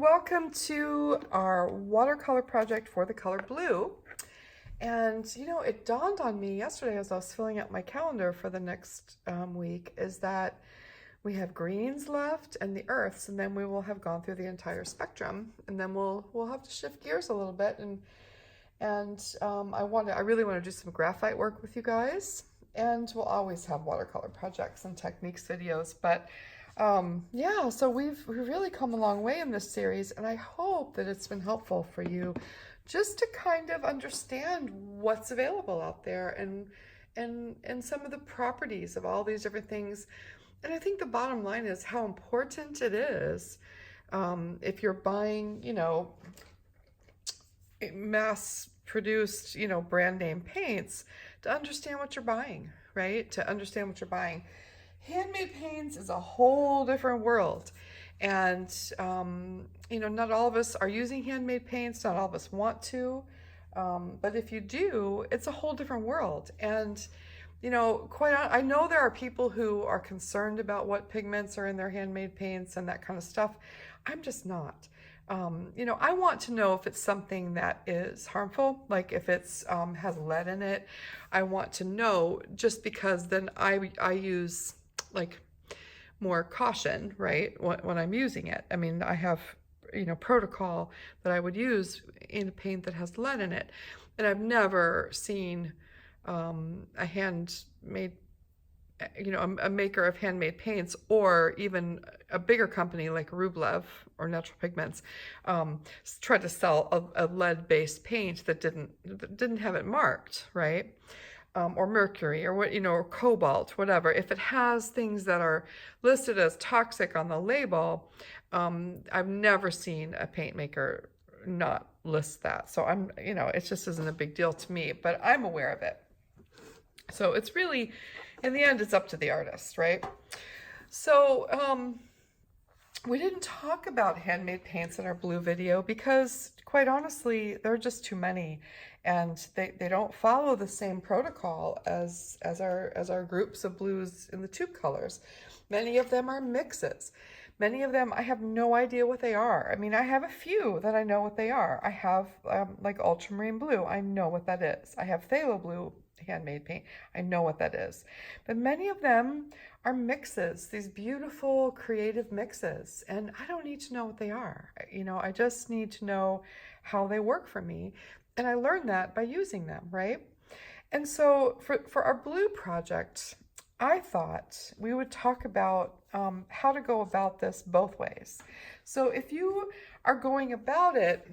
welcome to our watercolor project for the color blue. And it dawned on me yesterday as I was filling out my calendar for the next week is that we have greens left and the earths, and then we will have gone through the entire spectrum, and then we'll have to shift gears a little bit, and I really want to do some graphite work with you guys, and we'll always have watercolor projects and techniques videos, but yeah, so we've really come a long way in this series, and I hope that it's been helpful for you just to kind of understand what's available out there and some of the properties of all these different things. And I think the bottom line is how important it is, if you're buying, mass produced, brand name paints, to understand what you're buying, right? To understand what you're buying. Handmade paints is a whole different world. And, not all of us are using handmade paints. Not all of us want to. But if you do, it's a whole different world. And, I know there are people who are concerned about what pigments are in their handmade paints and that kind of stuff. I'm just not. I want to know if it's something that is harmful, like if it's has lead in it. I want to know, just because then I use like more caution, right, when I'm using it. I mean, I have protocol that I would use in a paint that has lead in it, and I've never seen a handmade, a maker of handmade paints, or even a bigger company like Rublev or Natural Pigments, tried to sell a lead-based paint that didn't have it marked, right? Or mercury, or or cobalt, whatever. If it has things that are listed as toxic on the label, I've never seen a paint maker not list that. So it just isn't a big deal to me, but I'm aware of it. So it's really, in the end, it's up to the artist, right? So we didn't talk about handmade paints in our blue video because, quite honestly, there are just too many, and they don't follow the same protocol as our groups of blues in the tube colors. Many of them are mixes. Many of them I have no idea what they are. I mean, I have a few that I know what they are. I have like ultramarine blue. I know what that is. I have phthalo blue handmade paint. I know what that is. But many of them are mixes, these beautiful creative mixes, and I don't need to know what they are. I just need to know how they work for me, and I learned that by using them, right? And so for our blue project, I thought we would talk about how to go about this both ways. So if you are going about it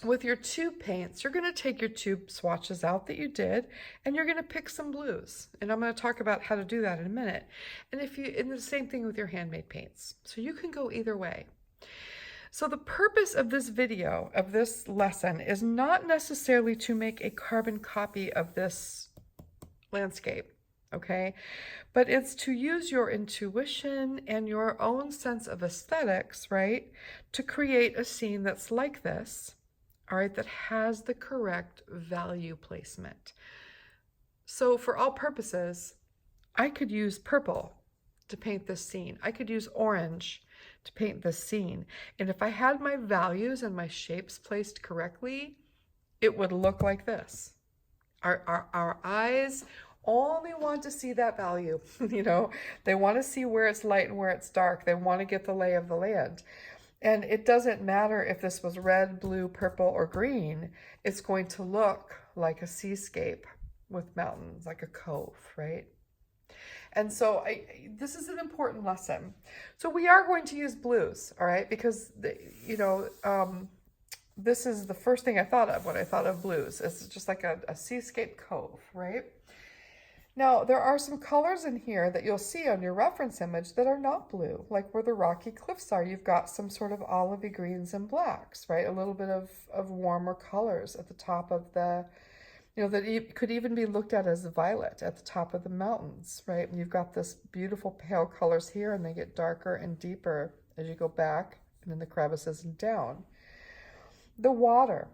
with your tube paints, you're going to take your tube swatches out that you did, and you're going to pick some blues. And I'm going to talk about how to do that in a minute. And the same thing with your handmade paints. So you can go either way. So the purpose of this video, of this lesson, is not necessarily to make a carbon copy of this landscape, okay? But it's to use your intuition and your own sense of aesthetics, right, to create a scene that's like this, all right, that has the correct value placement. So for all purposes, I could use purple to paint this scene. I could use orange to paint this scene. And if I had my values and my shapes placed correctly, it would look like this. Our eyes only want to see that value. They want to see where it's light and where it's dark. They want to get the lay of the land. And it doesn't matter if this was red, blue, purple, or green. It's going to look like a seascape with mountains, like a cove, right? And so this is an important lesson. So we are going to use blues, all right? Because, this is the first thing I thought of when I thought of blues. It's just like a seascape cove, right? Now, there are some colors in here that you'll see on your reference image that are not blue, like where the rocky cliffs are. You've got some sort of olivey greens and blacks, right? A little bit of warmer colors at the top of the, that could even be looked at as violet at the top of the mountains, right? And you've got this beautiful pale colors here, and they get darker and deeper as you go back and in the crevices and down. The water,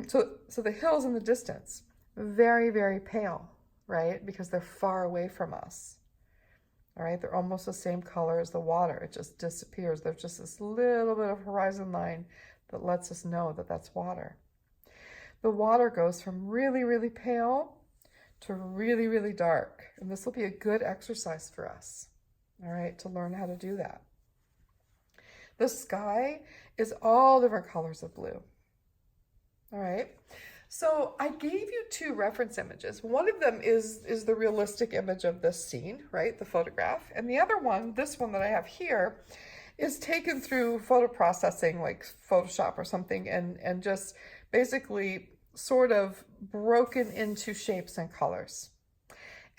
so the hills in the distance, very, very pale, right? Because they're far away from us. All right, they're almost the same color as the water. It just disappears. There's just this little bit of horizon line that lets us know that that's water. The water goes from really, really pale to really, really dark. And this will be a good exercise for us, all right, to learn how to do that. The sky is all different colors of blue, all right? So I gave you two reference images. One of them is the realistic image of this scene, right, the photograph. And the other one, this one that I have here, is taken through photo processing like Photoshop or something and just basically sort of broken into shapes and colors.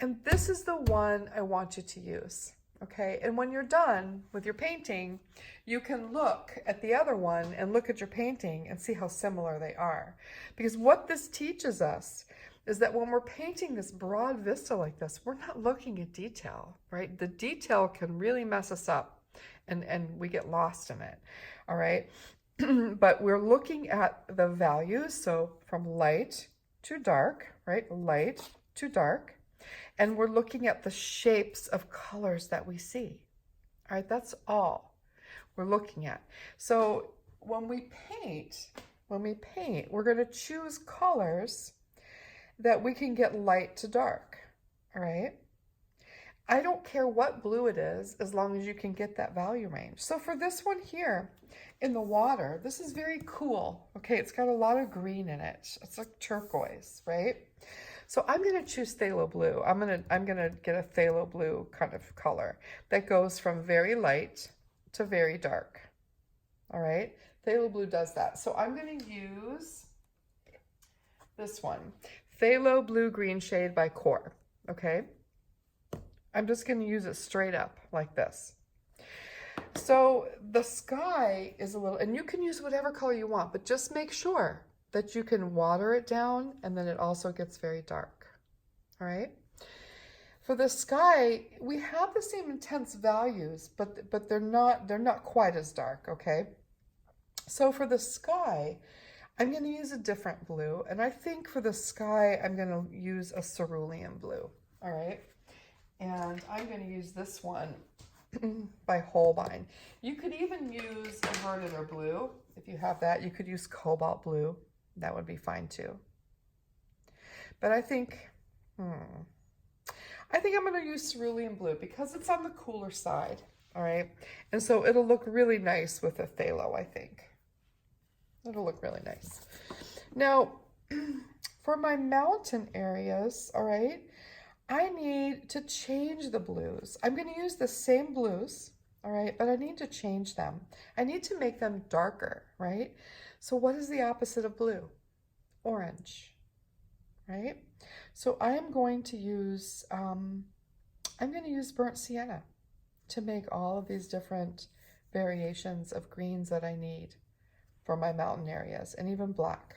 And this is the one I want you to use, okay? And when you're done with your painting, you can look at the other one and look at your painting and see how similar they are. Because what this teaches us is that when we're painting this broad vista like this, we're not looking at detail, right? The detail can really mess us up and we get lost in it, all right? But we're looking at the values, so from light to dark, right? Light to dark. And we're looking at the shapes of colors that we see. All right, that's all we're looking at. So when we paint, we're going to choose colors that we can get light to dark. All right. I don't care what blue it is as long as you can get that value range. So for this one here in the water, this is very cool. Okay, it's got a lot of green in it. It's like turquoise, right? So I'm going to choose phthalo blue. I'm going to get a phthalo blue kind of color that goes from very light to very dark. All right? Phthalo blue does that. So I'm going to use this one, phthalo blue green shade by Core. Okay? I'm just going to use it straight up like this. So the sky is a little, and you can use whatever color you want, but just make sure that you can water it down and then it also gets very dark. All right. For the sky, we have the same intense values, but they're not quite as dark. Okay. So for the sky, I'm going to use a different blue, and I think for the sky, I'm going to use a cerulean blue. All right. And I'm going to use this one by Holbein. You could even use a Verditer blue if you have that. You could use cobalt blue. That would be fine too. But I think I'm going to use cerulean blue because it's on the cooler side. All right. And so it'll look really nice with a phthalo, I think. It'll look really nice. Now, for my mountain areas, all right, I need to change the blues. I'm going to use the same blues, all right, but I need to change them. I need to make them darker, right? So what is the opposite of blue? Orange, right? So I'm going to use burnt sienna to make all of these different variations of greens that I need for my mountain areas, and even black.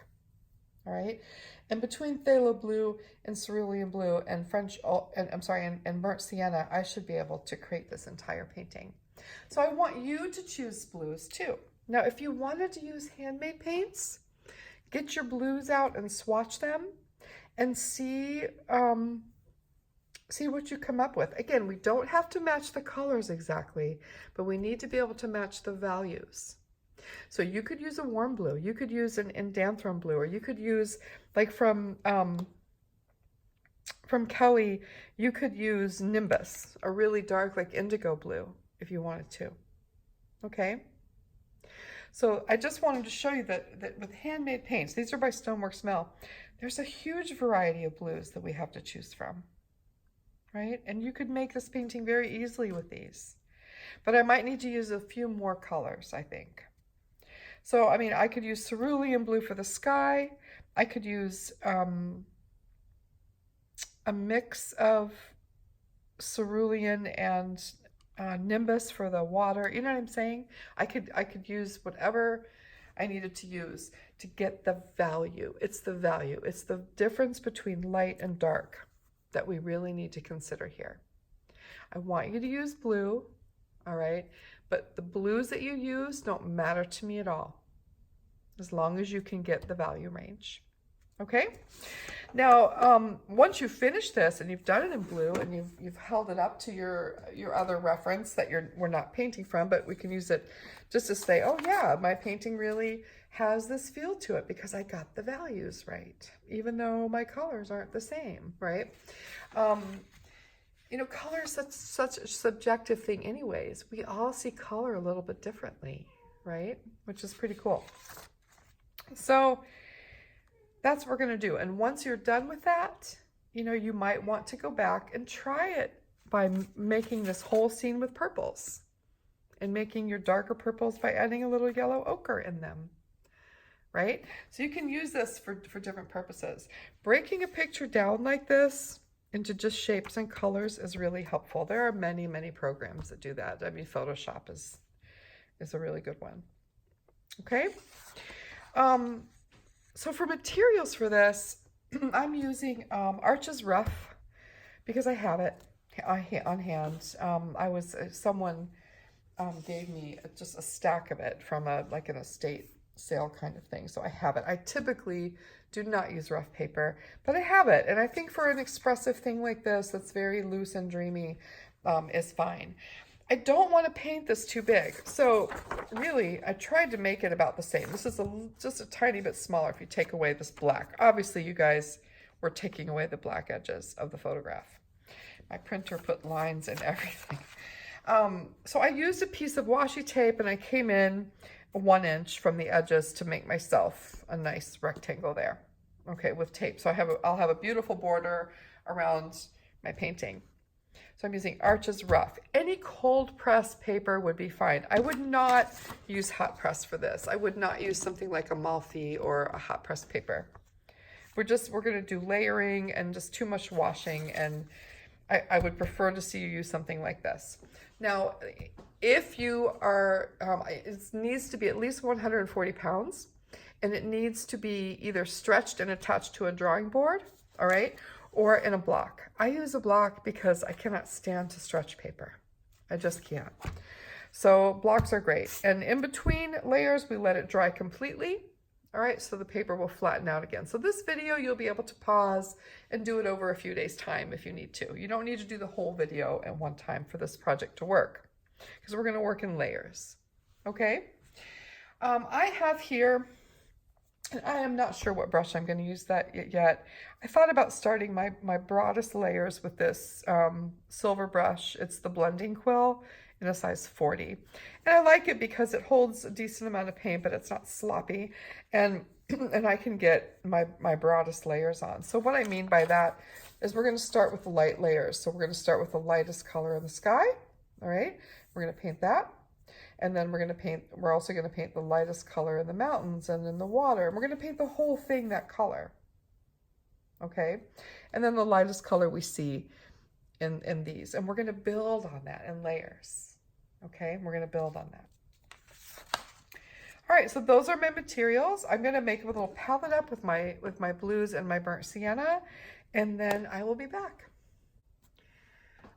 All right, and between phthalo blue and cerulean blue and and burnt sienna, I should be able to create this entire painting. So I want you to choose blues too. Now, if you wanted to use handmade paints, get your blues out and swatch them and see what you come up with. Again, we don't have to match the colors exactly, but we need to be able to match the values. So you could use a warm blue, you could use an indanthrone blue, or you could use, like from Kelly, you could use Nimbus, a really dark like indigo blue if you wanted to. Okay? So I just wanted to show you that with handmade paints, these are by Stoneworks Mill, there's a huge variety of blues that we have to choose from, right? And you could make this painting very easily with these. But I might need to use a few more colors, I think. So, I mean, I could use cerulean blue for the sky. I could use a mix of cerulean and Nimbus for the water. You know what I'm saying? I could use whatever I needed to use to get the value. It's the value. It's the difference between light and dark that we really need to consider here. I want you to use blue, all right? But the blues that you use don't matter to me at all, as long as you can get the value range. Okay. Now, once you finish this and you've done it in blue and you've held it up to your other reference that we're not painting from, but we can use it just to say, oh yeah, my painting really has this feel to it because I got the values right, even though my colors aren't the same, right? You know, color is such a subjective thing anyways. We all see color a little bit differently, right? Which is pretty cool. So that's what we're going to do. And once you're done with that, you know, you might want to go back and try it by making this whole scene with purples and making your darker purples by adding a little yellow ochre in them, right? So you can use this for different purposes. Breaking a picture down like this into just shapes and colors is really helpful. There are many, many programs that do that. I mean, Photoshop is a really good one. Okay. So for materials for this, I'm using Arches Rough because I have it on hand. Someone gave me just a stack of it from like an estate sale kind of thing. So I have it. I typically do not use rough paper, but I have it. And I think for an expressive thing like this, that's very loose and dreamy, is fine. I don't want to paint this too big. So really, I tried to make it about the same. This is just a tiny bit smaller if you take away this black. Obviously, you guys were taking away the black edges of the photograph. My printer put lines and everything. So I used a piece of washi tape and I came in 1 inch from the edges to make myself a nice rectangle there. Okay, with tape. So I'll have a beautiful border around my painting. So I'm using Arches Rough. Any cold press paper would be fine. I would not use hot press for this. I would not use something like a Malfi or a hot press paper. We're gonna do layering and just too much washing, and I would prefer to see you use something like this. Now, if you are, it needs to be at least 140 pounds, and it needs to be either stretched and attached to a drawing board, all right, or in a block. I use a block because I cannot stand to stretch paper. I just can't. So blocks are great. And in between layers, we let it dry completely. All right, so the paper will flatten out again. So this video, you'll be able to pause and do it over a few days' time if you need to. You don't need to do the whole video at one time for this project to work, because we're gonna work in layers, okay? I have here, and I am not sure what brush I'm going to use that yet. I thought about starting my broadest layers with this silver brush. It's the blending quill in a size 40. And I like it because it holds a decent amount of paint, but it's not sloppy. And I can get my broadest layers on. So what I mean by that is we're going to start with the light layers. So we're going to start with the lightest color in the sky. All right, we're going to paint that. And then we're also going to paint the lightest color in the mountains and in the water. And we're going to paint the whole thing that color. Okay. And then the lightest color we see in these. And we're going to build on that in layers. Okay. We're going to build on that. All right. So those are my materials. I'm going to make a little palette up with my blues and my burnt sienna. And then I will be back.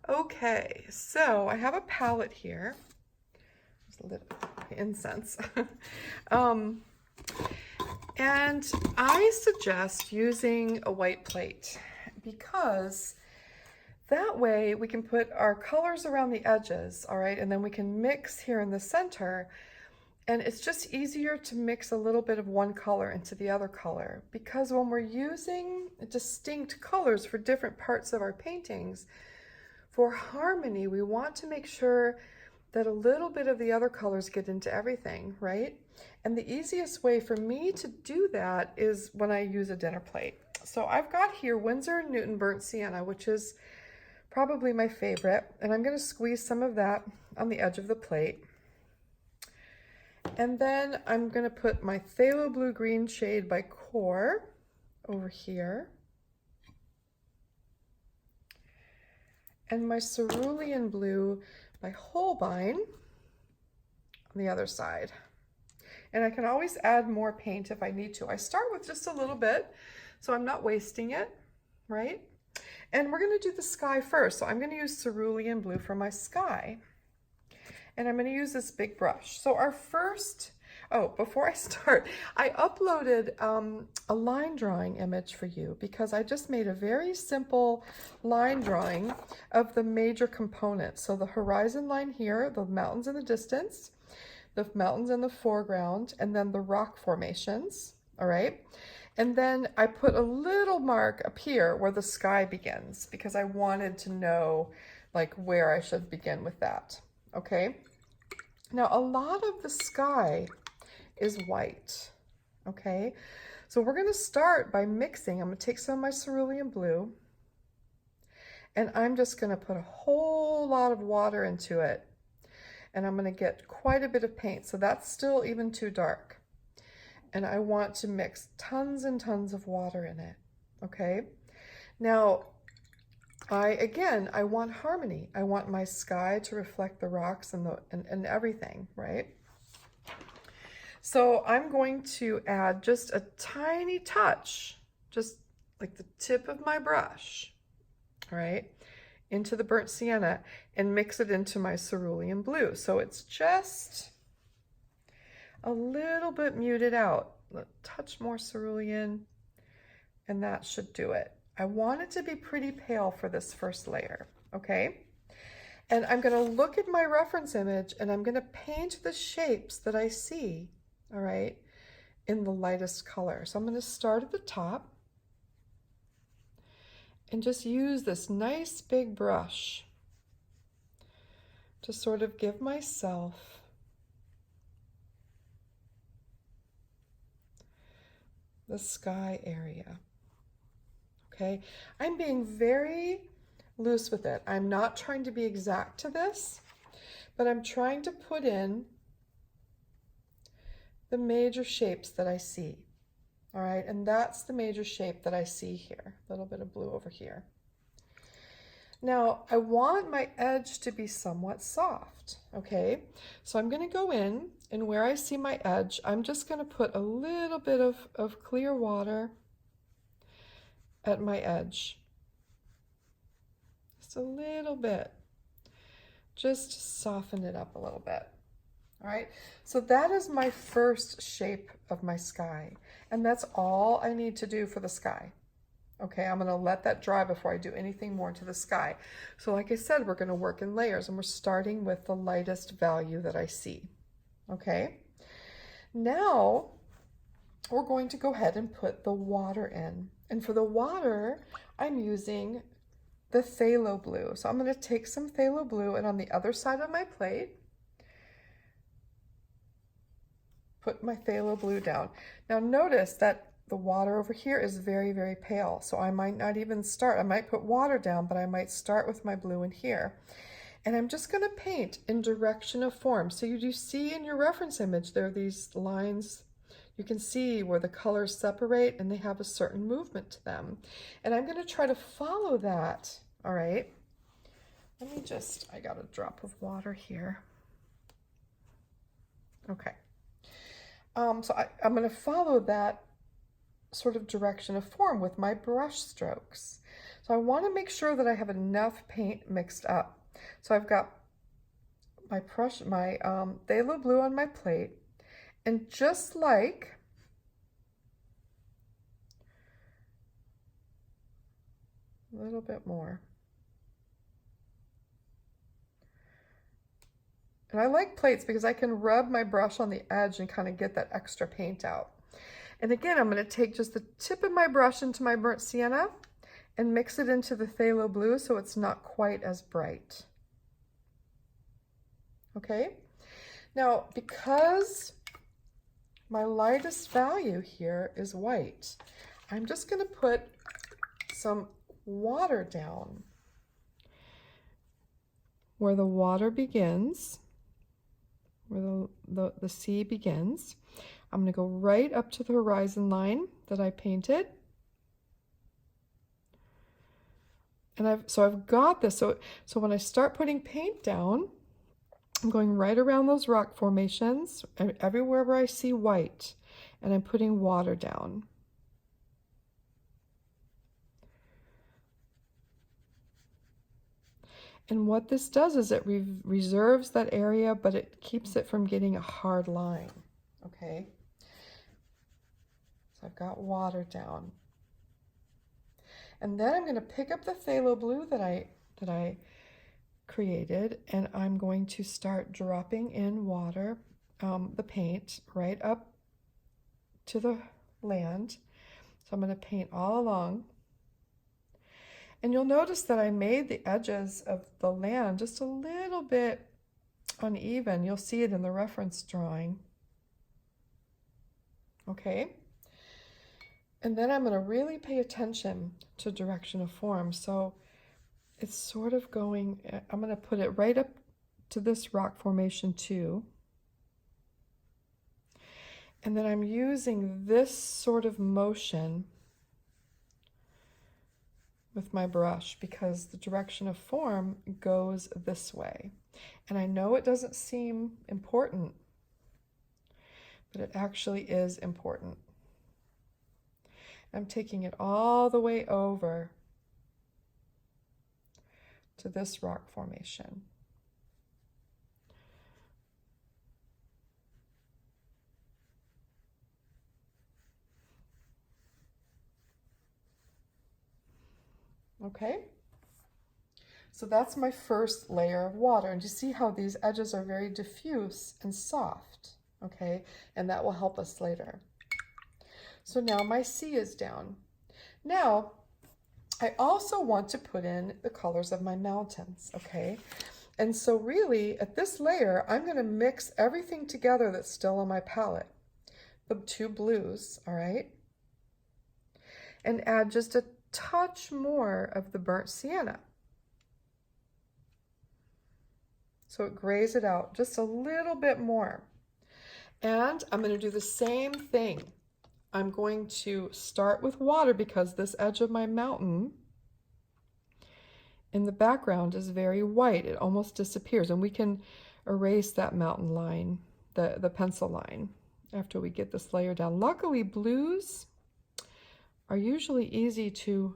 Okay. So I have a palette here. A little incense. And I suggest using a white plate because that way we can put our colors around the edges, all right, and then we can mix here in the center, and it's just easier to mix a little bit of one color into the other color, because when we're using distinct colors for different parts of our paintings, for harmony, we want to make sure that a little bit of the other colors get into everything, right? And the easiest way for me to do that is when I use a dinner plate. So I've got here Winsor & Newton Burnt Sienna, which is probably my favorite. And I'm gonna squeeze some of that on the edge of the plate. And then I'm gonna put my Phthalo Blue Green shade by Core over here. And my Cerulean Blue by Holbein on the other side. And I can always add more paint if I need to. I start with just a little bit, so I'm not wasting it, right? And we're gonna do the sky first. So I'm gonna use Cerulean Blue for my sky. And I'm gonna use this big brush. So our first, Oh, before I start, I uploaded a line drawing image for you because I just made a very simple line drawing of the major components. So the horizon line here, the mountains in the distance, the mountains in the foreground, and then the rock formations, all right? And then I put a little mark up here where the sky begins because I wanted to know like where I should begin with that, okay? Now a lot of the sky is white, okay? So we're gonna start by mixing. I'm gonna take some of my cerulean blue and I'm just gonna put a whole lot of water into it. And I'm gonna get quite a bit of paint. So that's still even too dark. And I want to mix tons and tons of water in it, okay? Now, I want harmony. I want my sky to reflect the rocks and everything, right? So I'm going to add just a tiny touch, just like the tip of my brush, right, into the burnt sienna and mix it into my cerulean blue. So it's just a little bit muted out. A touch more cerulean, and that should do it. I want it to be pretty pale for this first layer, okay? And I'm gonna look at my reference image and I'm gonna paint the shapes that I see, all right, in the lightest color. So I'm gonna start at the top and just use this nice big brush to sort of give myself the sky area, okay? I'm being very loose with it. I'm not trying to be exact to this, but I'm trying to put in the major shapes that I see, all right? And that's the major shape that I see here, a little bit of blue over here. Now, I want my edge to be somewhat soft, okay? So I'm gonna go in, and where I see my edge, I'm just gonna put a little bit of clear water at my edge. Just a little bit, just to soften it up a little bit. All right, so that is my first shape of my sky, and that's all I need to do for the sky. Okay, I'm gonna let that dry before I do anything more to the sky. So like I said, we're gonna work in layers, and we're starting with the lightest value that I see. Okay, now we're going to go ahead and put the water in. And for the water, I'm using the phthalo blue. So I'm gonna take some phthalo blue, and on the other side of my plate, put my phthalo blue down. Now notice that the water over here is very, very pale. So I might not even start. I might put water down, but I might start with my blue in here. And I'm just gonna paint in direction of form. So you do see in your reference image, there are these lines. You can see where the colors separate and they have a certain movement to them. And I'm gonna try to follow that, all right? Let me just, I got a drop of water here. Okay. So I'm going to follow that sort of direction of form with my brush strokes. So I want to make sure that I have enough paint mixed up. So I've got my phthalo blue on my plate, and just like a little bit more. And I like plates because I can rub my brush on the edge and kind of get that extra paint out. And again, I'm going to take just the tip of my brush into my burnt sienna and mix it into the phthalo blue so it's not quite as bright. Okay? Now, because my lightest value here is white, I'm just going to put some water down where the water begins, where the sea begins. I'm going to go right up to the horizon line that I painted. And I've got this. So when I start putting paint down, I'm going right around those rock formations, everywhere where I see white, and I'm putting water down. And what this does is it reserves that area, but it keeps it from getting a hard line, okay? So I've got water down. And then I'm going to pick up the phthalo blue that I created, and I'm going to start dropping in water, the paint, right up to the land. So I'm going to paint all along. And you'll notice that I made the edges of the land just a little bit uneven. You'll see it in the reference drawing. Okay? And then I'm going to really pay attention to direction of form. So it's sort of going, I'm going to put it right up to this rock formation too. And then I'm using this sort of motion with my brush because the direction of form goes this way. And I know it doesn't seem important, but it actually is important. I'm taking it all the way over to this rock formation. Okay, so that's my first layer of water. And you see how these edges are very diffuse and soft, okay? And that will help us later. So now my sea is down. Now, I also want to put in the colors of my mountains, okay? And so really, at this layer, I'm going to mix everything together that's still on my palette. The two blues, all right? And add just a touch more of the burnt sienna. So it grays it out just a little bit more. And I'm going to do the same thing. I'm going to start with water because this edge of my mountain in the background is very white. It almost disappears, and we can erase that mountain line, the pencil line, after we get this layer down. Luckily, blues are usually easy to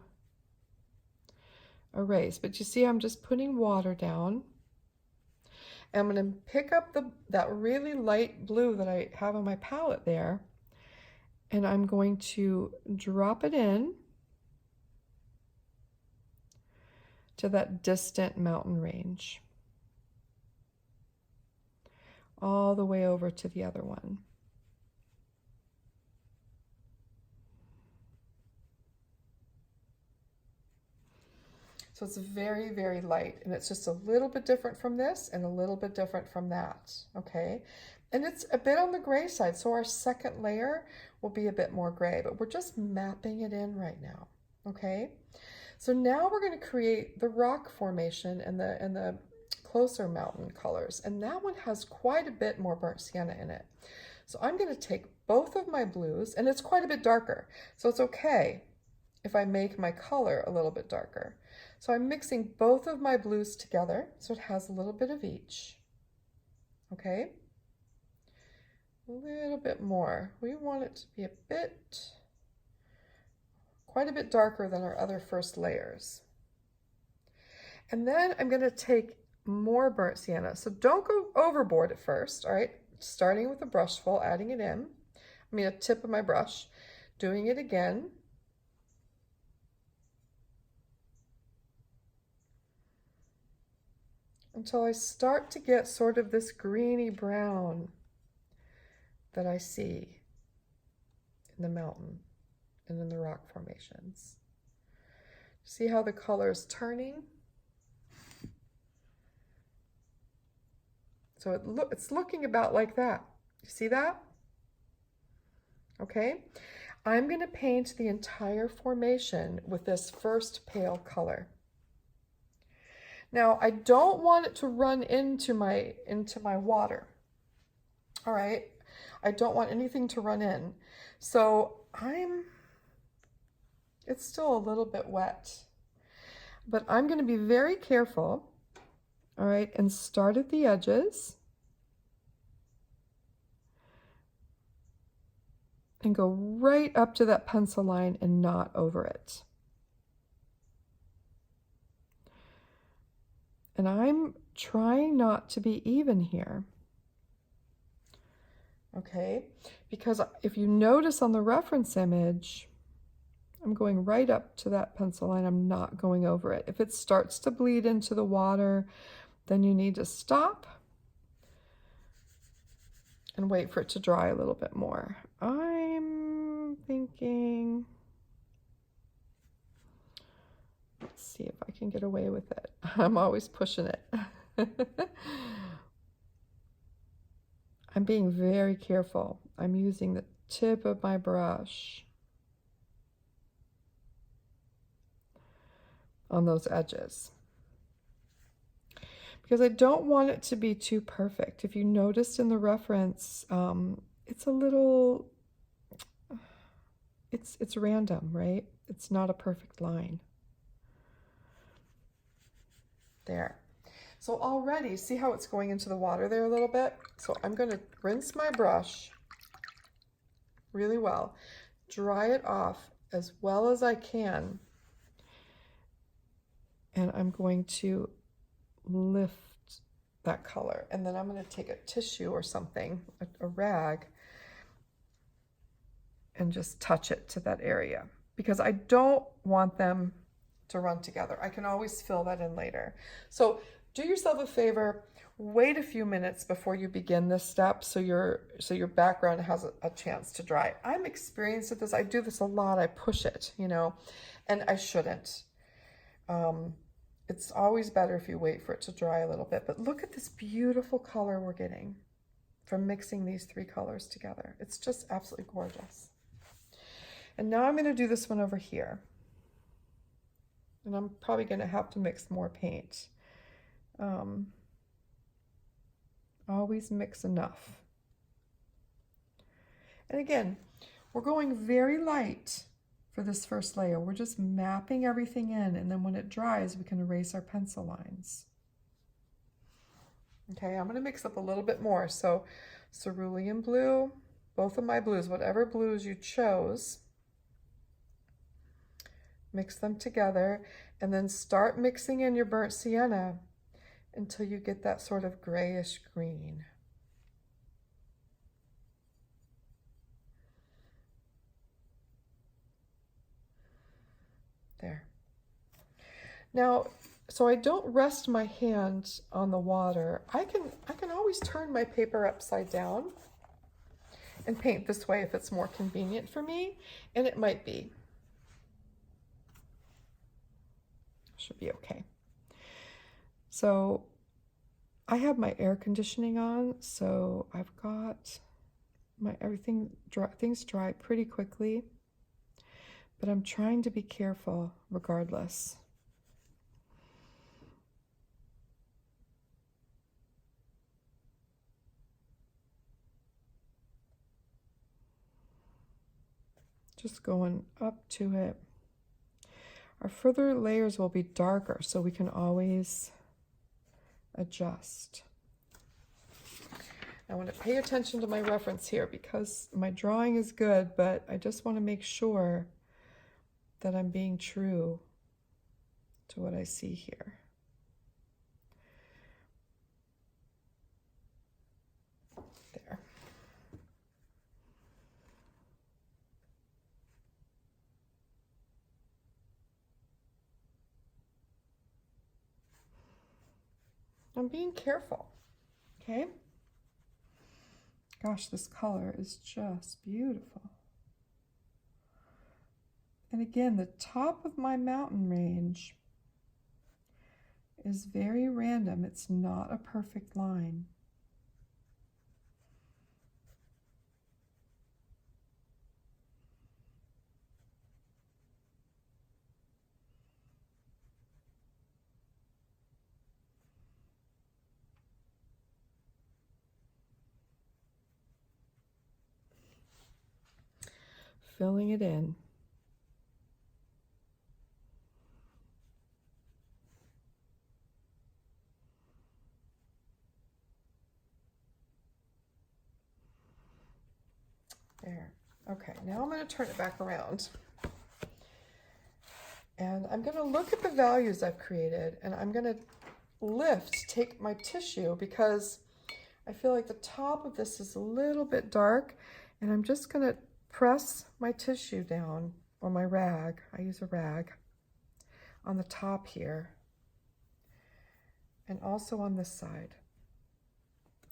erase, but you see I'm just putting water down. And I'm going to pick up that really light blue that I have on my palette there, and I'm going to drop it in to that distant mountain range, all the way over to the other one. So it's very, very light, and it's just a little bit different from this and a little bit different from that, okay? And it's a bit on the gray side, so our second layer will be a bit more gray, but we're just mapping it in right now, okay? So now we're going to create the rock formation and the closer mountain colors, and that one has quite a bit more burnt sienna in it. So I'm going to take both of my blues, and it's quite a bit darker, so it's okay if I make my color a little bit darker. So I'm mixing both of my blues together, so it has a little bit of each, okay? A little bit more. We want it to be quite a bit darker than our other first layers. And then I'm going to take more burnt sienna. So don't go overboard at first, all right? Starting with a brushful, adding it in. I mean, a tip of my brush. Doing it again. Until I start to get sort of this greeny brown that I see in the mountain and in the rock formations. See how the color is turning? So it's looking about like that. You see that? Okay. I'm going to paint the entire formation with this first pale color. Now, I don't want it to run into my water. All right. I don't want anything to run in. So it's still a little bit wet, but I'm going to be very careful, all right, and start at the edges and go right up to that pencil line and not over it. And I'm trying not to be even here. okay? Because if you notice on the reference image, I'm going right up to that pencil line. I'm not going over it. If it starts to bleed into the water, then you need to stop and wait for it to dry a little bit more. I'm thinking, let's see if I can get away with it. I'm always pushing it. I'm being very careful. I'm using the tip of my brush on those edges, because I don't want it to be too perfect. If you noticed in the reference, it's a little, it's random, right? It's not a perfect line. There. So already, see how it's going into the water there a little bit? So I'm going to rinse my brush really well, dry it off as well as I can, and I'm going to lift that color. And then I'm going to take a tissue or something, a rag, and just touch it to that area, because I don't want them to run together. I can always fill that in later. So do yourself a favor, wait a few minutes before you begin this step so your background has a chance to dry. I'm experienced at this. I do this a lot. I push it, you know, and I shouldn't. It's always better if you wait for it to dry a little bit. But look at this beautiful color we're getting from mixing these three colors together. It's just absolutely gorgeous. And now I'm going to do this one over here. And I'm probably going to have to mix more paint. Always mix enough. And again, we're going very light for this first layer. We're just mapping everything in, and then when it dries, we can erase our pencil lines. Okay, I'm going to mix up a little bit more. So cerulean blue, both of my blues, whatever blues you chose, mix them together, and then start mixing in your burnt sienna until you get that sort of grayish green. There. Now, so I don't rest my hand on the water. I can always turn my paper upside down and paint this way if it's more convenient for me, and it might be. Should be okay. So I have my air conditioning on, so I've got my things dry pretty quickly, but I'm trying to be careful regardless. Just going up to it. Our further layers will be darker, so we can always adjust. I want to pay attention to my reference here because my drawing is good, but I just want to make sure that I'm being true to what I see here. There. I'm being careful, okay? Gosh, this color is just beautiful. And again, the top of my mountain range is very random. It's not a perfect line. Filling it in. There. Okay, now I'm going to turn it back around. And I'm going to look at the values I've created, and I'm going to take my tissue, because I feel like the top of this is a little bit dark, and I'm just gonna press my tissue down, or my rag, I use a rag, on the top here, and also on this side.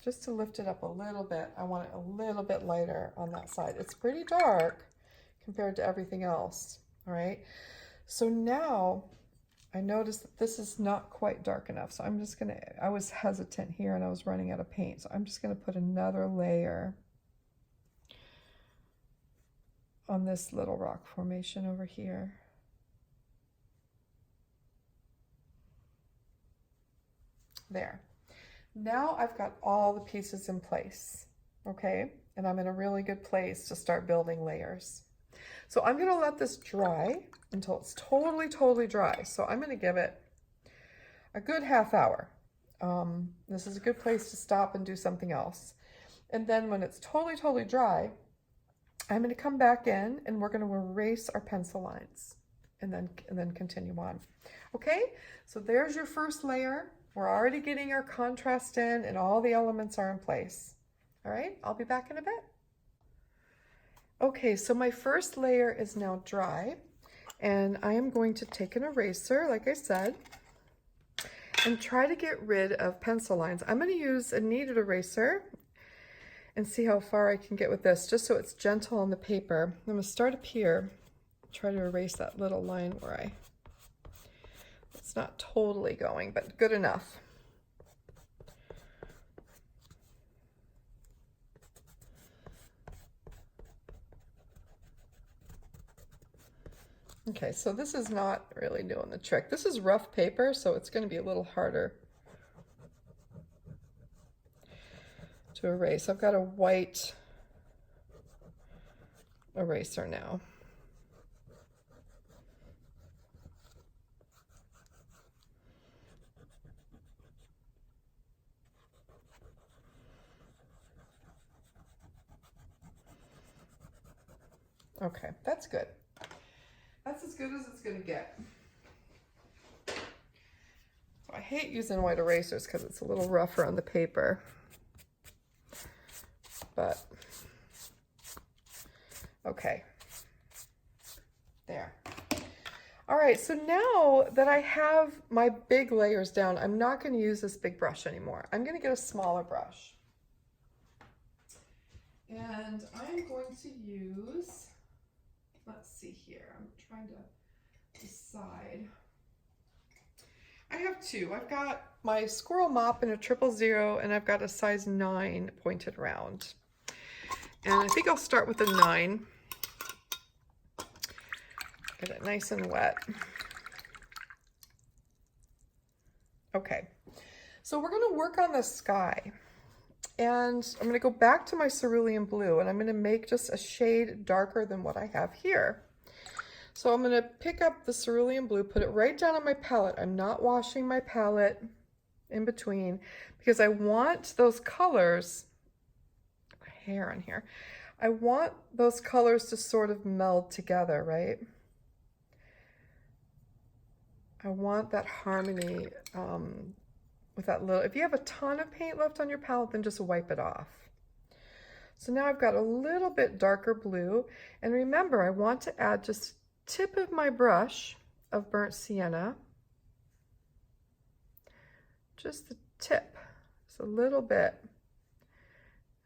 Just to lift it up a little bit. I want it a little bit lighter on that side. It's pretty dark compared to everything else, all right? So now I noticed that this is not quite dark enough. So I'm just gonna, I was hesitant here and I was running out of paint. So I'm just gonna put another layer on this little rock formation over here. There. Now I've got all the pieces in place, okay? And I'm in a really good place to start building layers. So I'm gonna let this dry until it's totally, totally dry. So I'm gonna give it a good half hour. This is a good place to stop and do something else. And then when it's totally, totally dry, I'm gonna come back in and we're gonna erase our pencil lines and then continue on. Okay, so there's your first layer. We're already getting our contrast in and all the elements are in place. All right, I'll be back in a bit. Okay, so my first layer is now dry, and I am going to take an eraser, like I said, and try to get rid of pencil lines. I'm going to use a kneaded eraser and see how far I can get with this, just so it's gentle on the paper. I'm going to start up here, try to erase that little line where it's not totally going, but good enough. Okay, so this is not really doing the trick. This is rough paper, so it's going to be a little harder to erase. I've got a white eraser now. Okay, that's good. That's as good as it's gonna get. So I hate using white erasers because it's a little rougher on the paper. But, okay. There. All right, so now that I have my big layers down, I'm not gonna use this big brush anymore. I'm gonna get a smaller brush. And I'm going to use, let's see here, I'm trying to decide. I have two. I've got my Squirrel Mop in a 000, and I've got a size 9 pointed round. And I think I'll start with a 9. Get it nice and wet. Okay, so we're gonna work on the sky. And I'm gonna go back to my cerulean blue, and I'm gonna make just a shade darker than what I have here. So I'm gonna pick up the cerulean blue, put it right down on my palette. I'm not washing my palette in between because I want those colors, hair on here, I want those colors to sort of meld together, right? I want that harmony with that little, if you have a ton of paint left on your palette, then just wipe it off. So now I've got a little bit darker blue, and remember, I want to add just tip of my brush of burnt sienna, just the tip, just a little bit.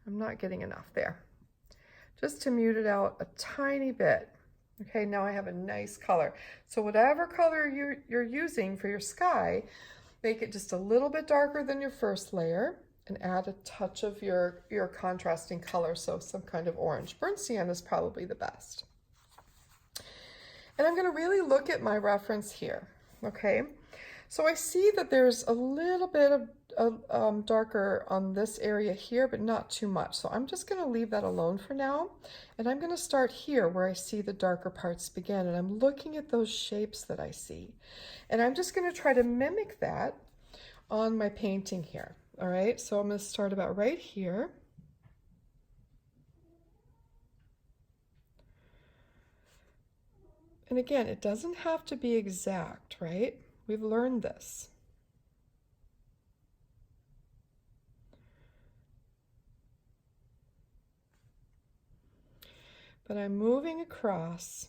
I'm not getting enough there, just to mute it out a tiny bit. Okay, now I have a nice color. So whatever color you're using for your sky, make it just a little bit darker than your first layer and add a touch of your contrasting color, so some kind of orange. Burnt sienna is probably the best. And I'm going to really look at my reference here, okay? So I see that there's a little bit of darker on this area here, but not too much. So I'm just going to leave that alone for now. And I'm going to start here where I see the darker parts begin. And I'm looking at those shapes that I see. And I'm just going to try to mimic that on my painting here. All right, so I'm going to start about right here. And again, it doesn't have to be exact, right? We've learned this. but I'm moving across,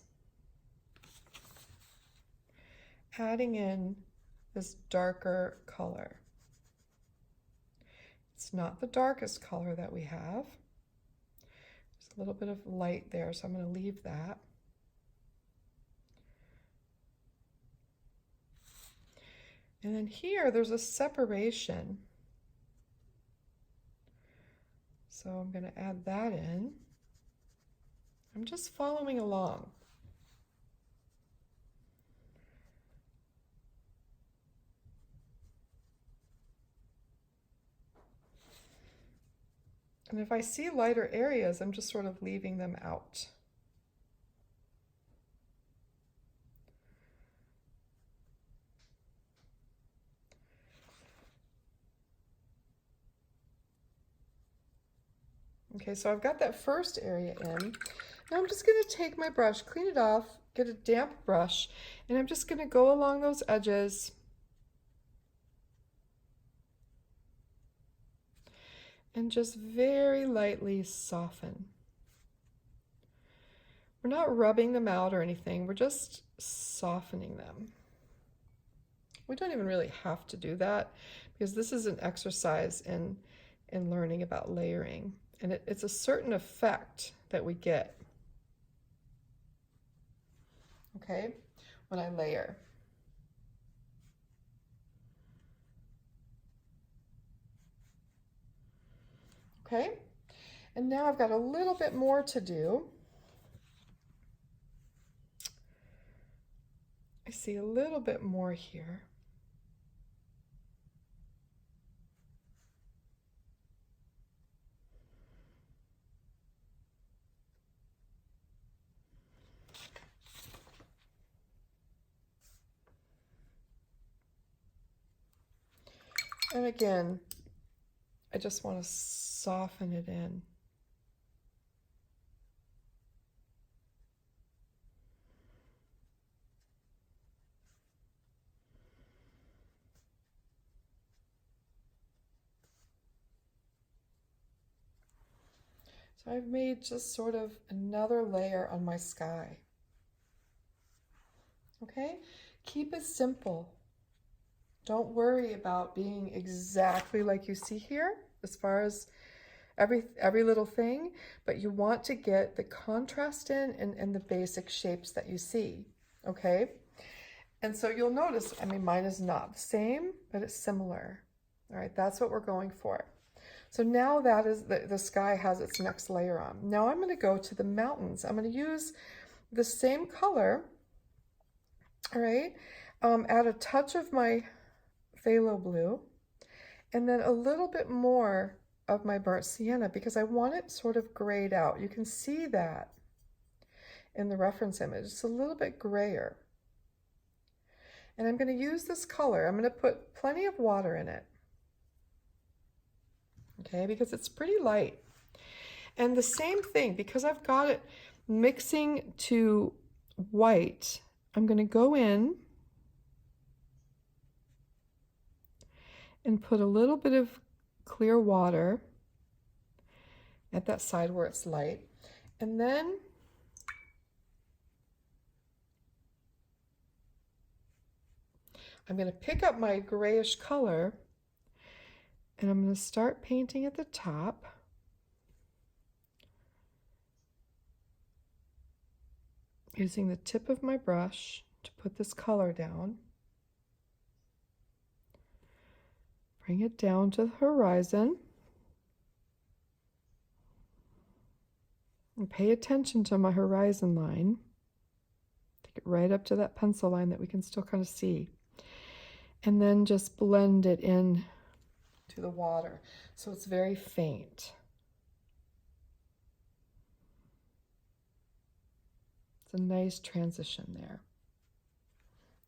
adding in this darker color. It's not the darkest color that we have. There's a little bit of light there, so I'm going to leave that. And then here, there's a separation. So I'm going to add that in. I'm just following along. And if I see lighter areas, I'm just sort of leaving them out. Okay, so I've got that first area in. Now I'm just going to take my brush, clean it off, get a damp brush, and I'm just going to go along those edges and just very lightly soften. We're not rubbing them out or anything, we're just softening them. We don't even really have to do that because this is an exercise in learning about layering. And it's a certain effect that we get, okay, when I layer. Okay, and now I've got a little bit more to do. I see a little bit more here. And again, I just want to soften it in. So I've made just sort of another layer on my sky. Okay, keep it simple. Don't worry about being exactly like you see here as far as every little thing, but you want to get the contrast in and the basic shapes that you see, okay? And so you'll notice, I mean, mine is not the same, but it's similar. All right, that's what we're going for. So now that is the sky has its next layer on. Now I'm going to go to the mountains. I'm going to use the same color, all right, add a touch of my phthalo blue, and then a little bit more of my burnt sienna because I want it sort of grayed out. You can see that in the reference image. It's a little bit grayer. And I'm going to use this color. I'm going to put plenty of water in it. Okay, because it's pretty light. And the same thing, because I've got it mixing to white, I'm going to go in and put a little bit of clear water at that side where it's light. And then I'm going to pick up my grayish color and I'm going to start painting at the top. Using the tip of my brush to put this color down. Bring it down to the horizon. And pay attention to my horizon line. Take it right up to that pencil line that we can still kind of see. And then just blend it in to the water so it's very faint. It's a nice transition there.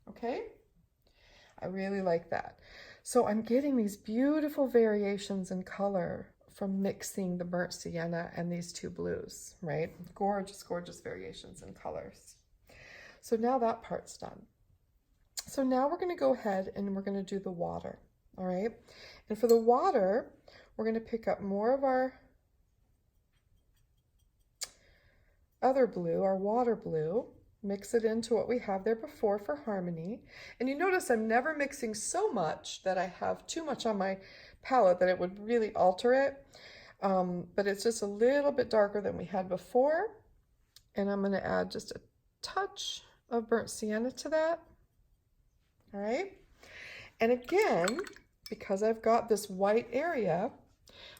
Okay? I really like that. So I'm getting these beautiful variations in color from mixing the burnt sienna and these two blues, right? Gorgeous, gorgeous variations in colors. So now that part's done. So now we're going to go ahead and we're going to do the water, all right? And for the water, we're going to pick up more of our other blue, our water blue, mix it into what we have there before for harmony. And you notice I'm never mixing so much that I have too much on my palette that it would really alter it. But it's just a little bit darker than we had before. And I'm going to add just a touch of burnt sienna to that. All right. And again, because I've got this white area,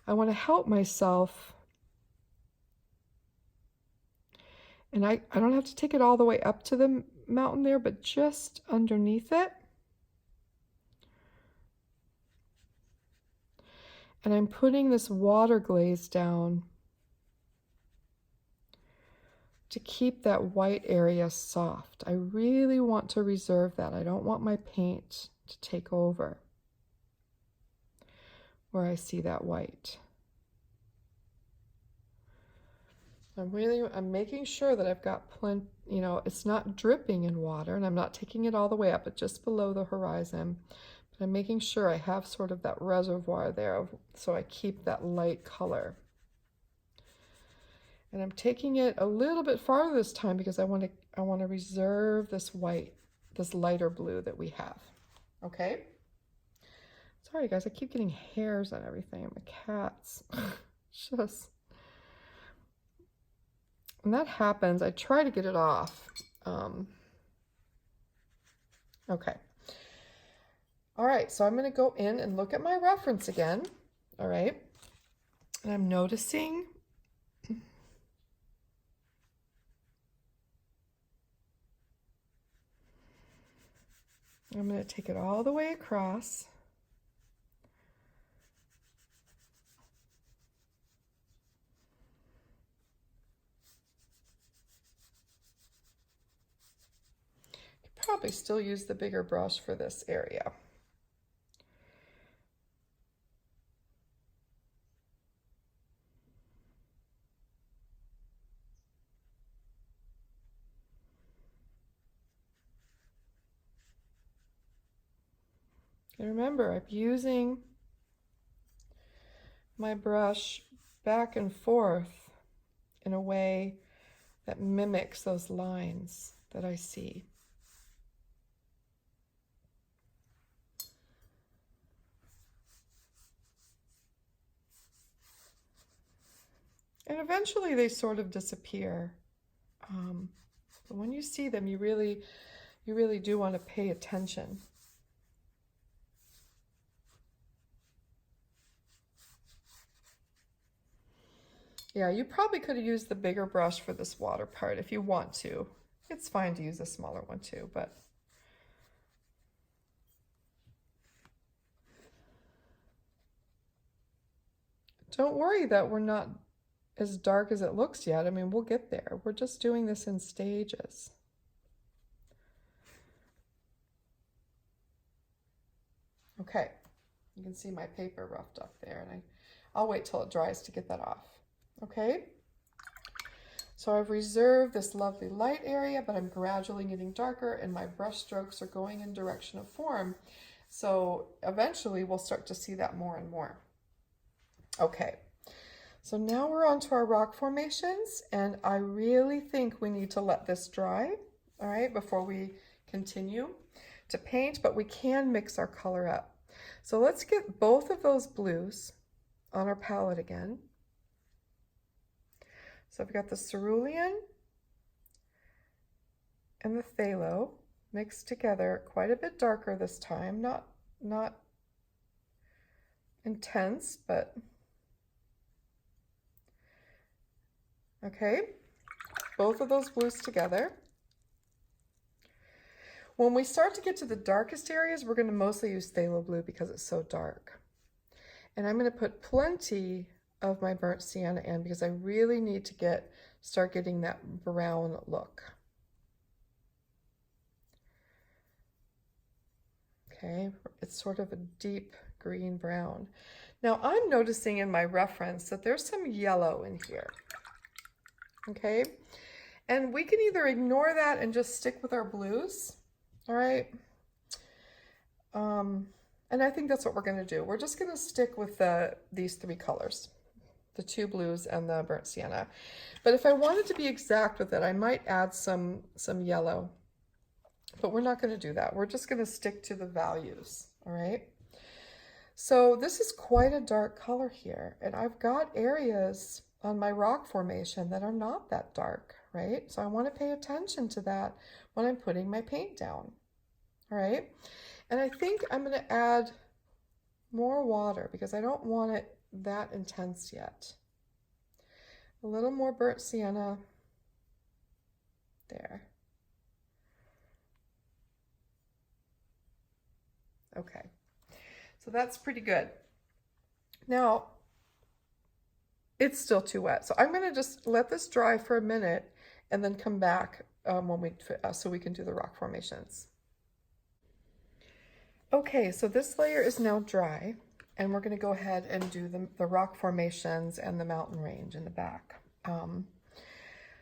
I want to help myself. And I don't have to take it all the way up to the mountain there, but just underneath it. And I'm putting this water glaze down to keep that white area soft. I really want to reserve that. I don't want my paint to take over where I see that white. I'm making sure that I've got plenty, you know, it's not dripping in water, and I'm not taking it all the way up, but just below the horizon. But I'm making sure I have sort of that reservoir there, so I keep that light color. And I'm taking it a little bit farther this time because I want to reserve this white, this lighter blue that we have. Okay. Sorry guys, I keep getting hairs on everything. My cats. Just. When that happens, I try to get it off. Okay. All right, so I'm going to go in and look at my reference again. All right. And I'm noticing I'm going to take it all the way across. Probably still use the bigger brush for this area. And remember, I'm using my brush back and forth in a way that mimics those lines that I see. And eventually they sort of disappear. But when you see them, you really do want to pay attention. Yeah, you probably could have used the bigger brush for this water part if you want to. It's fine to use a smaller one too, but don't worry that we're not as dark as it looks yet. I mean, we'll get there. We're just doing this in stages. Okay, you can see my paper roughed up there, and I'll wait till it dries to get that off. Okay, so I've reserved this lovely light area, but I'm gradually getting darker, and my brush strokes are going in direction of form. So eventually we'll start to see that more and more. Okay. So now we're on to our rock formations, and I really think we need to let this dry, all right, before we continue to paint, but we can mix our color up. So let's get both of those blues on our palette again. So I've got the cerulean and the phthalo mixed together, quite a bit darker this time, not intense, but okay, both of those blues together. When we start to get to the darkest areas, we're going to mostly use phthalo blue because it's so dark. And I'm going to put plenty of my burnt sienna in because I really need to start getting that brown look. Okay, it's sort of a deep green brown. Now I'm noticing in my reference that there's some yellow in here. Okay, and we can either ignore that and just stick with our blues, all right? And I think that's what we're going to do. We're just going to stick with these three colors, the two blues and the burnt sienna. But if I wanted to be exact with it, I might add some yellow. But we're not going to do that. We're just going to stick to the values, all right? So this is quite a dark color here, and I've got areas on my rock formation that are not that dark, right? So I want to pay attention to that when I'm putting my paint down, all right? And I think I'm going to add more water because I don't want it that intense yet. A little more burnt sienna there. Okay, so that's pretty good. Now, it's still too wet, so I'm going to just let this dry for a minute and then come back so we can do the rock formations. Okay, so this layer is now dry, and we're going to go ahead and do the rock formations and the mountain range in the back.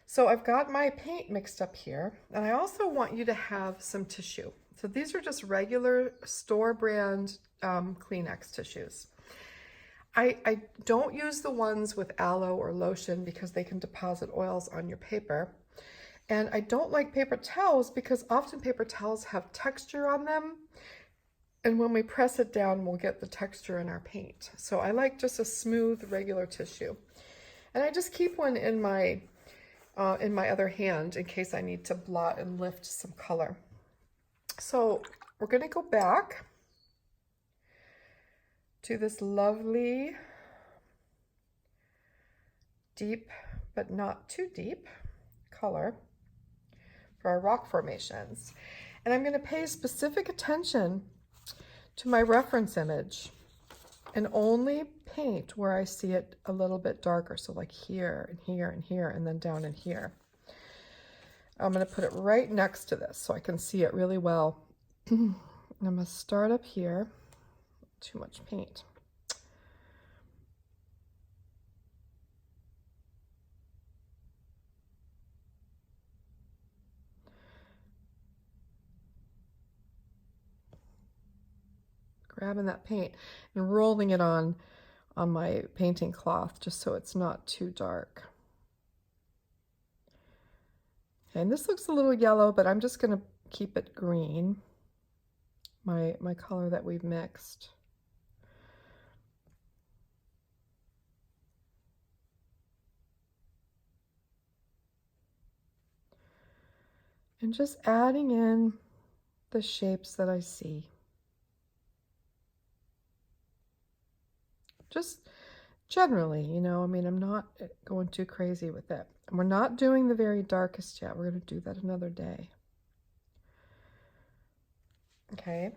So I've got my paint mixed up here, and I also want you to have some tissue. So these are just regular store brand Kleenex tissues. I don't use the ones with aloe or lotion because they can deposit oils on your paper. And I don't like paper towels because often paper towels have texture on them. And when we press it down, we'll get the texture in our paint. So I like just a smooth, regular tissue. And I just keep one in my other hand in case I need to blot and lift some color. So we're going to go back to this lovely, deep, but not too deep color for our rock formations. And I'm going to pay specific attention to my reference image and only paint where I see it a little bit darker. So like here and here and here and then down in here. I'm going to put it right next to this so I can see it really well. I'm going to start up here. Too much paint. Grabbing that paint and rolling it on my painting cloth just so it's not too dark. Okay, and this looks a little yellow, but I'm just going to keep it green, my color that we've mixed. And just adding in the shapes that I see. Just generally, you know, I mean, I'm not going too crazy with it. And we're not doing the very darkest yet. We're going to do that another day. Okay.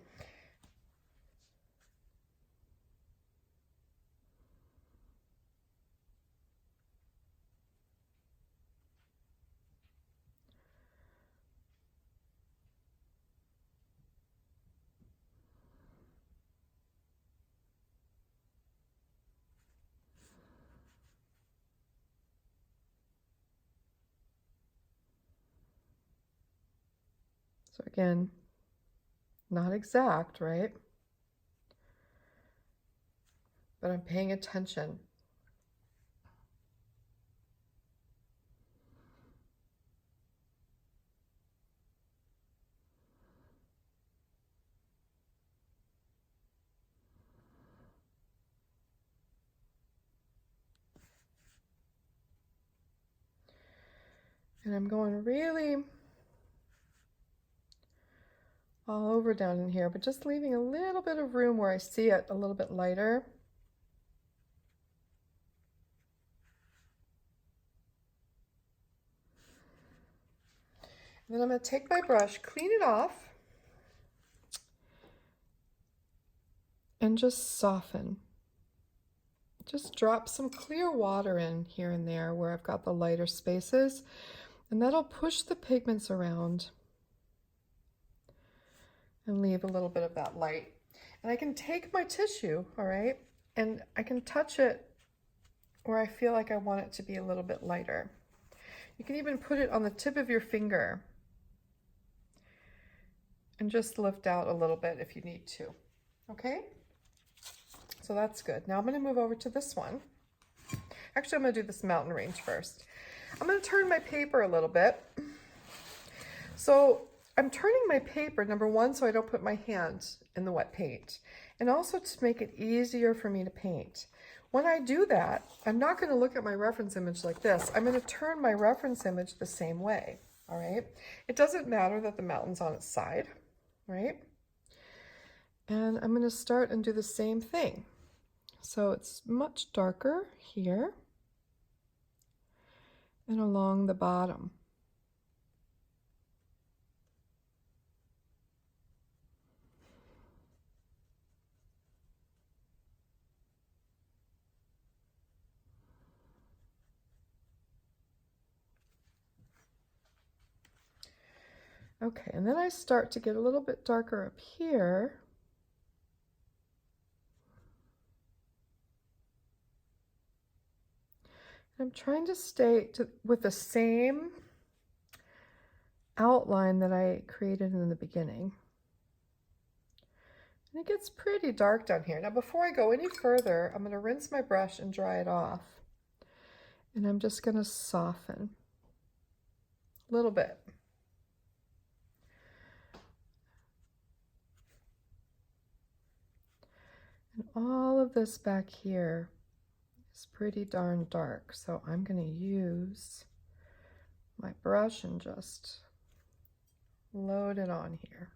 So again, not exact, right? But I'm paying attention. And I'm going really all over down in here, but just leaving a little bit of room where I see it a little bit lighter. And then I'm going to take my brush, clean it off, and just soften. Just drop some clear water in here and there where I've got the lighter spaces, and that'll push the pigments around and leave a little bit of that light. And I can take my tissue, all right, and I can touch it where I feel like I want it to be a little bit lighter. You can even put it on the tip of your finger and just lift out a little bit if you need to, okay? So that's good. Now I'm going to move over to this one. Actually, I'm going to do this mountain range first. I'm going to turn my paper a little bit. So I'm turning my paper, number one, so I don't put my hand in the wet paint, and also to make it easier for me to paint. When I do that, I'm not going to look at my reference image like this. I'm going to turn my reference image the same way, all right? It doesn't matter that the mountain's on its side, right? And I'm going to start and do the same thing. So it's much darker here and along the bottom. Okay, and then I start to get a little bit darker up here. I'm trying to stay with the same outline that I created in the beginning. And it gets pretty dark down here. Now before I go any further, I'm going to rinse my brush and dry it off. And I'm just going to soften a little bit. And all of this back here is pretty darn dark. So I'm going to use my brush and just load it on here.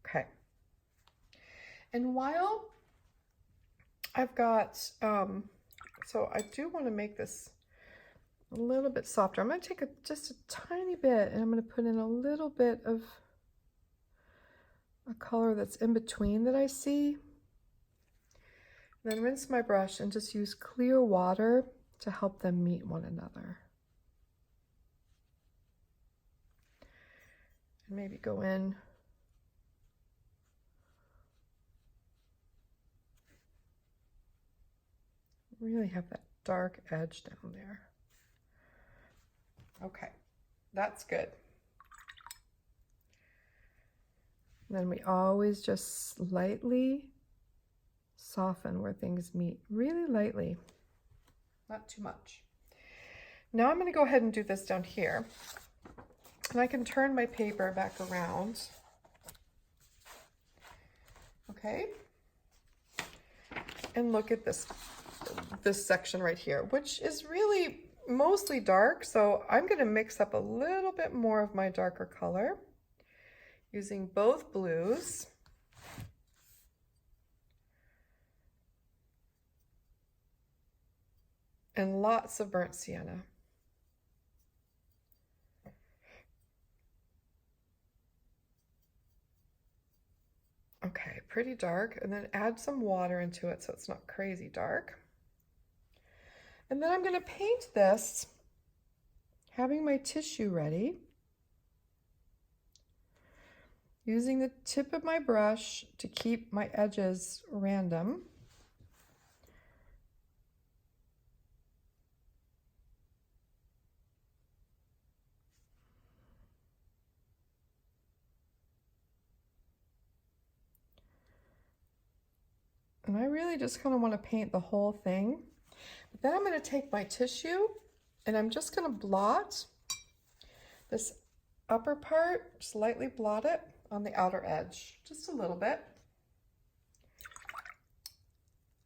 Okay. And while I've got, so I do want to make this a little bit softer. I'm going to take just a tiny bit and I'm going to put in a little bit of a color that's in between that I see. And then rinse my brush and just use clear water to help them meet one another. And maybe go in really have that dark edge down there. Okay, that's good. And then we always just slightly soften where things meet, really lightly, not too much. Now I'm going to go ahead and do this down here. And I can turn my paper back around. Okay. And look at this section right here, which is really mostly dark. So I'm going to mix up a little bit more of my darker color using both blues. And lots of burnt sienna. Okay, pretty dark, and then add some water into it so it's not crazy dark. And then I'm going to paint this, having my tissue ready, using the tip of my brush to keep my edges random. And I really just kind of want to paint the whole thing. But then I'm going to take my tissue and I'm just going to blot this upper part, slightly blot it on the outer edge, just a little bit.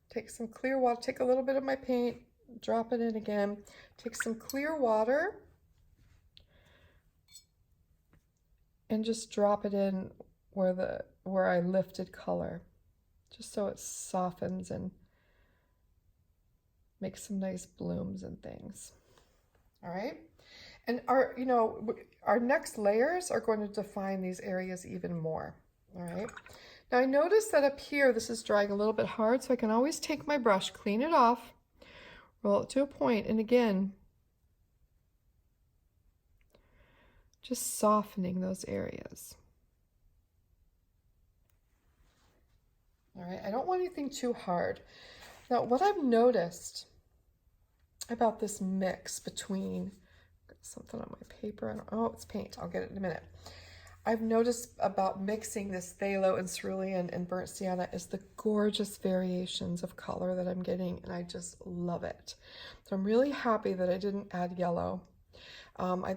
Take some clear water, take a little bit of my paint, drop it in again, take some clear water and just drop it in where I lifted color, just so it softens and makes some nice blooms and things. All right. And our next layers are going to define these areas even more. All right. Now I notice that up here, this is drying a little bit hard, so I can always take my brush, clean it off, roll it to a point, and again, just softening those areas. All right. I don't want anything too hard. Now, what I've noticed about this mix between, something on my paper, oh, it's paint, I'll get it in a minute. I've noticed about mixing this phthalo and cerulean and burnt sienna is the gorgeous variations of color that I'm getting, and I just love it. So I'm really happy that I didn't add yellow.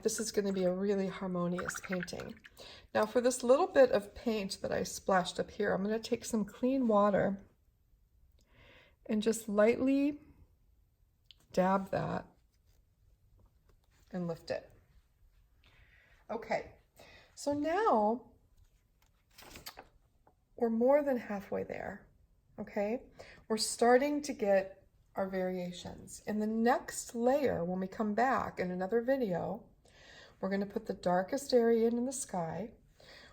This is going to be a really harmonious painting. Now for this little bit of paint that I splashed up here, I'm going to take some clean water and just lightly dab that and lift it. Okay. So now we're more than halfway there, okay? We're starting to get our variations. In the next layer, when we come back in another video, we're going to put the darkest area in the sky.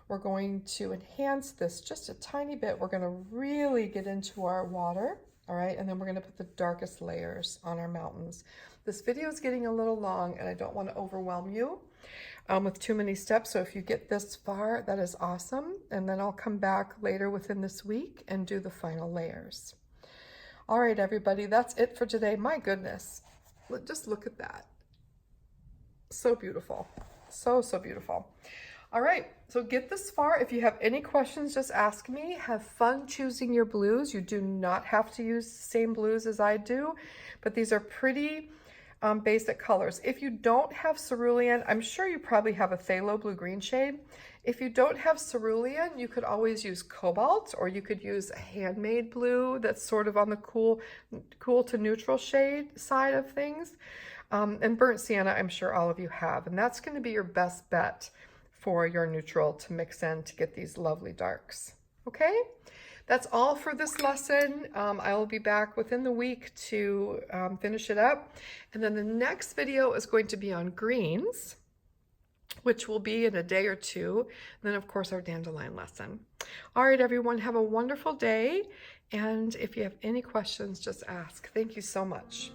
We're going to enhance this just a tiny bit. We're going to really get into our water, all right? And then we're going to put the darkest layers on our mountains. This video is getting a little long, and I don't want to overwhelm you with too many steps. So if you get this far, that is awesome. And then I'll come back later within this week and do the final layers. All right, everybody, that's it for today. My goodness, just look at that. So beautiful. So, so beautiful. All right, so get this far. If you have any questions, just ask me. Have fun choosing your blues. You do not have to use the same blues as I do, but these are pretty basic colors. If you don't have cerulean, I'm sure you probably have a phthalo blue-green shade. If you don't have cerulean, you could always use cobalt, or you could use a handmade blue that's sort of on the cool to neutral shade side of things. And burnt sienna, I'm sure all of you have, and that's going to be your best bet for your neutral to mix in to get these lovely darks. Okay? That's all for this lesson. I will be back within the week to finish it up. And then the next video is going to be on greens, which will be in a day or two. And then, of course, our dandelion lesson. All right, everyone, have a wonderful day. And if you have any questions, just ask. Thank you so much.